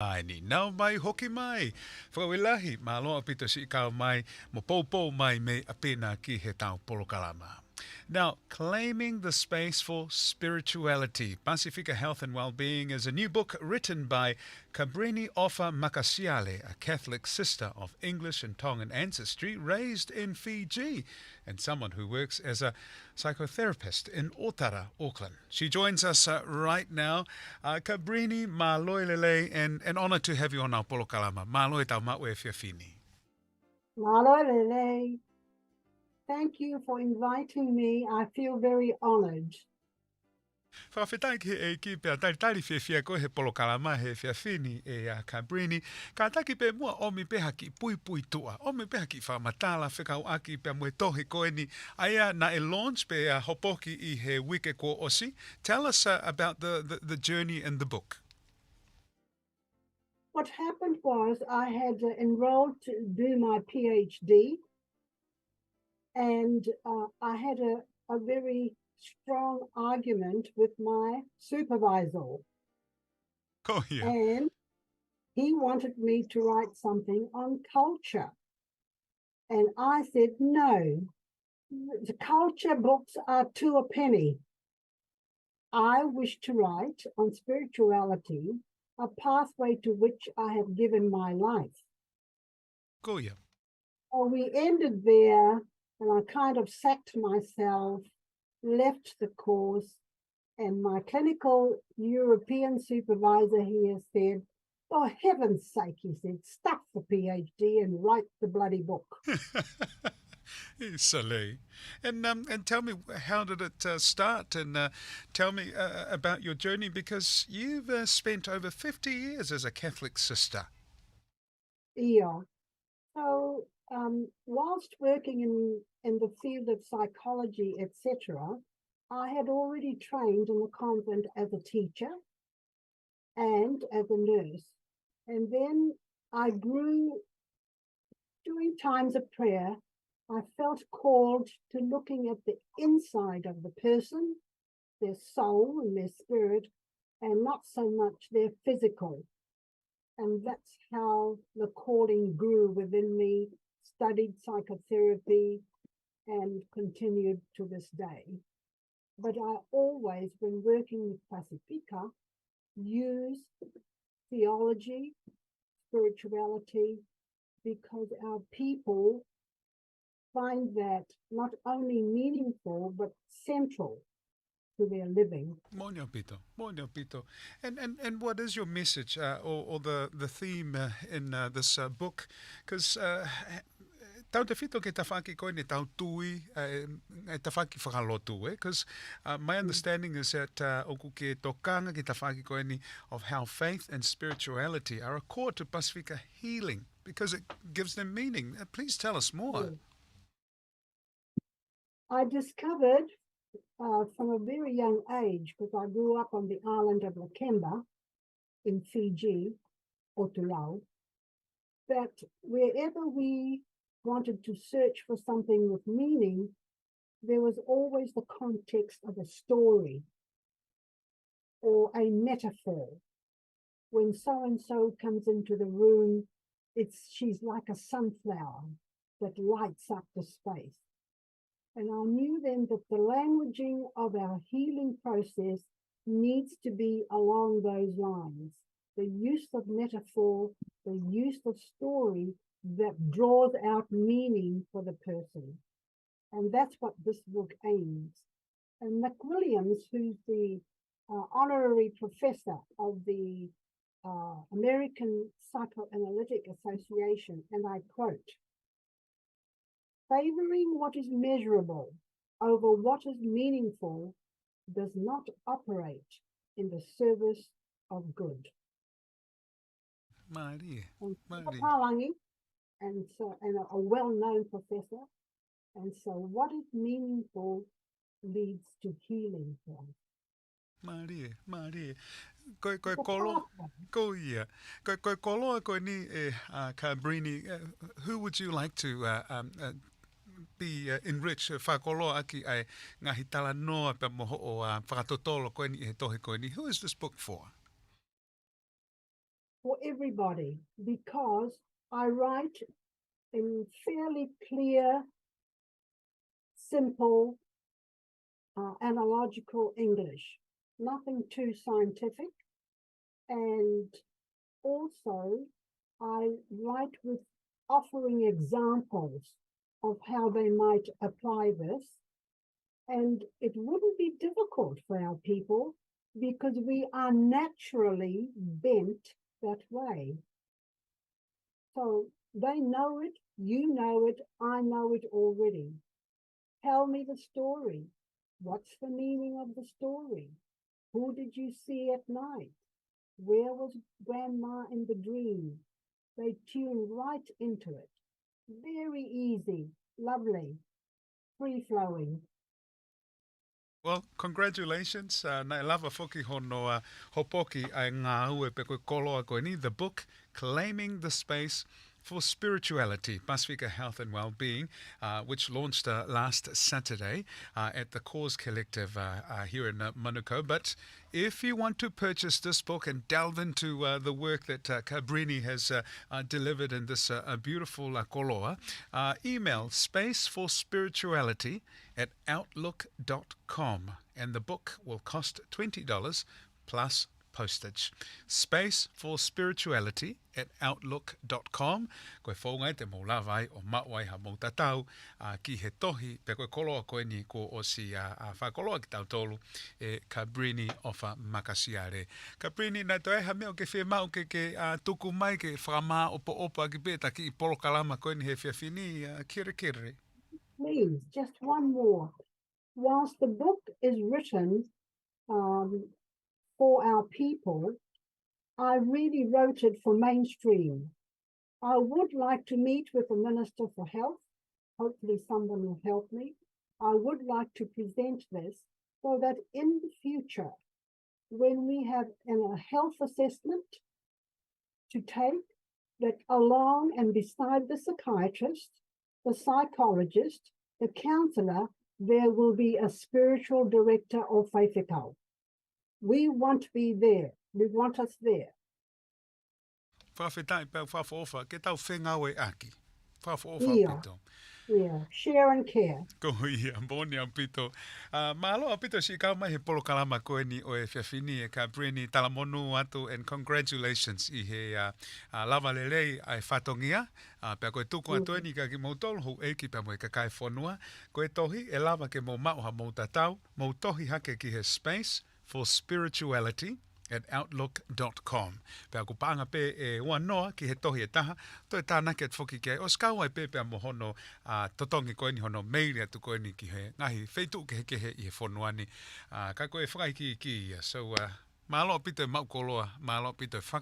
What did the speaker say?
Ai ni nau mai hoki mai. Whakawilahi, mā loa pito si ikau mai, mo poupou mai me apena ki he tau polokalama. Now, Claiming the Space for Spirituality, Pasifika Health and Wellbeing is a new book written by Cabrini Ofa Makasiale, a Catholic sister of English and Tongan ancestry raised in Fiji, and someone who works as a psychotherapist in Otara, Auckland. She joins us right now. Cabrini, māloi lele, and an honour to have you on our polokalama. Māloi tau maue whiawhini. Malo Lele, thank you for inviting me. I feel very honored. Whawhetai ki e ki pia tari whiawhia ko he polokalama he whiawhini e a Cabrini. Ka taki pe mua omi peha ki pui pui tua. Omi peha ki whamatala whekau aki pia mue tohi koe ni. Aia na e launch pe a hopoki I he wike ko osi. Tell us about the journey in the book. What happened was I had enrolled to do my PhD, and I had a very strong argument with my supervisor, Ko hia. and he wanted me to write something on culture. And I said, no, the culture books are two a penny. I wish to write on spirituality, a pathway to which I have given my life. Ko hia. Well, we ended there, and I kind of sacked myself, left the course, and my clinical European supervisor here said, "For heaven's sake," he said, "stuff the PhD and write the bloody book." Saleh. And tell me, how did it start? And tell me about your journey, because you've spent over 50 years as a Catholic sister. Yeah. So whilst working in the field of psychology, etc., I had already trained in the convent as a teacher and as a nurse. And then I grew during times of prayer. I felt called to looking at the inside of the person, their soul and their spirit, and not so much their physical. And that's how the calling grew within me, studied psychotherapy, and continued to this day. But I always, when working with Pasifika, use theology, spirituality, because our people find that not only meaningful, but central to their living. Monio Pito, Monio Pito. And what is your message or the theme in this book? Because tau te whito ke tawhaki koe ne tau tui, e tawhaki whakalotu, because my understanding is that oku ke tokanga ke tawhaki koe ni of how faith and spirituality are a core to Pasifika healing, because it gives them meaning. Please tell us more. I discovered from a very young age, because I grew up on the island of Lakemba in Fiji, Otara, that wherever we wanted to search for something with meaning, there was always the context of a story or a metaphor. When so-and-so comes into the room, she's like a sunflower that lights up the space. And I knew then that the languaging of our healing process needs to be along those lines. The use of metaphor, the use of story that draws out meaning for the person. And that's what this book aims. And McWilliams, who's the honorary professor of the American Psychoanalytic Association, and I quote, "Favoring what is measurable over what is meaningful does not operate in the service of good." Maria, And Maria. Palangi, and a well-known professor. And so what is meaningful leads to healing for us. Maria, Maria. Koe kolo, ko ia. Koe koloa koe ni Cabrini, who would you like to be enriched whakoloa aki ai ngahi tala noa pe moho o whakatotolo koe ni e tohe koe ni. Who is this book for? for everybody because I write in fairly clear, simple, analogical English, nothing too scientific. And also, I write with offering examples of how they might apply this. And it wouldn't be difficult for our people because we are naturally bent that way. So they know it, you know it, I know it already. Tell me the story. What's the meaning of the story? Who did you see at night? Where was grandma in the dream? They tune right into it. Very easy, lovely, free-flowing. Well, congratulations. Nai lava foki hono hopoki ai ngā ue pe koe koloa koe ni, the book Claiming the Space for Spirituality, Pasifika Health and Wellbeing, which launched last Saturday at the Cause Collective here in Manukau. But if you want to purchase this book and delve into the work that Cabrini has delivered in this beautiful koloa, email spaceforspirituality@outlook.com, and the book will cost $20 plus postage. Space for Spirituality@outlook.com. Koe whaungai te mō lawai o mawai ha mō tatau ki he tohi pe koe koloa koe ni ko o si whakoloa ki tau tolu e Cabrini Ofa Makasiale. Cabrini, nai toi ha mea o ke whemau ke tuku mai ke whakamā opo opa ki pēta ki I polokalama koe ni he whiawhini kere kere. Please, just one more. Whilst the book is written for our people, I really wrote it for mainstream. I would like to meet with the Minister for Health. Hopefully someone will help me. I would like to present this so that in the future, when we have a health assessment to take, that along and beside the psychiatrist, the psychologist, the counsellor, there will be a spiritual director of Pasifika. We want to be there. We want us there. Whawhetai pau whawhaofa, ke tau whengawe aki. Whawhaofa Yeah. pito. Yeah, share and care. Ko ia, mboni ang pito. Mahalo ang pito si ikaw mai he polokalama koe ni o e whiawhini e Cabrini talamonu atu, and congratulations I he lava lelei ai whatongia. Pea koe tuku atu e ni ka ki mautolo hou eiki pea mo e kakai whanua. Koe tohi e lava ke mo mau ha mo tatau, mo tohi hake ki he space for spirituality@outlook.com. Pea ku paanga pe e ua noa ki he tohi e taha, to e tāna ke whoki ke, o skau ai pe pea mo hono totongi koe ni hono meiri atu koe ni ki he ngahi wheitu ke he I he whonuani. Ka koe whakai ki ia. So, mahalo pito e mau koloa, mahalo pito e whaka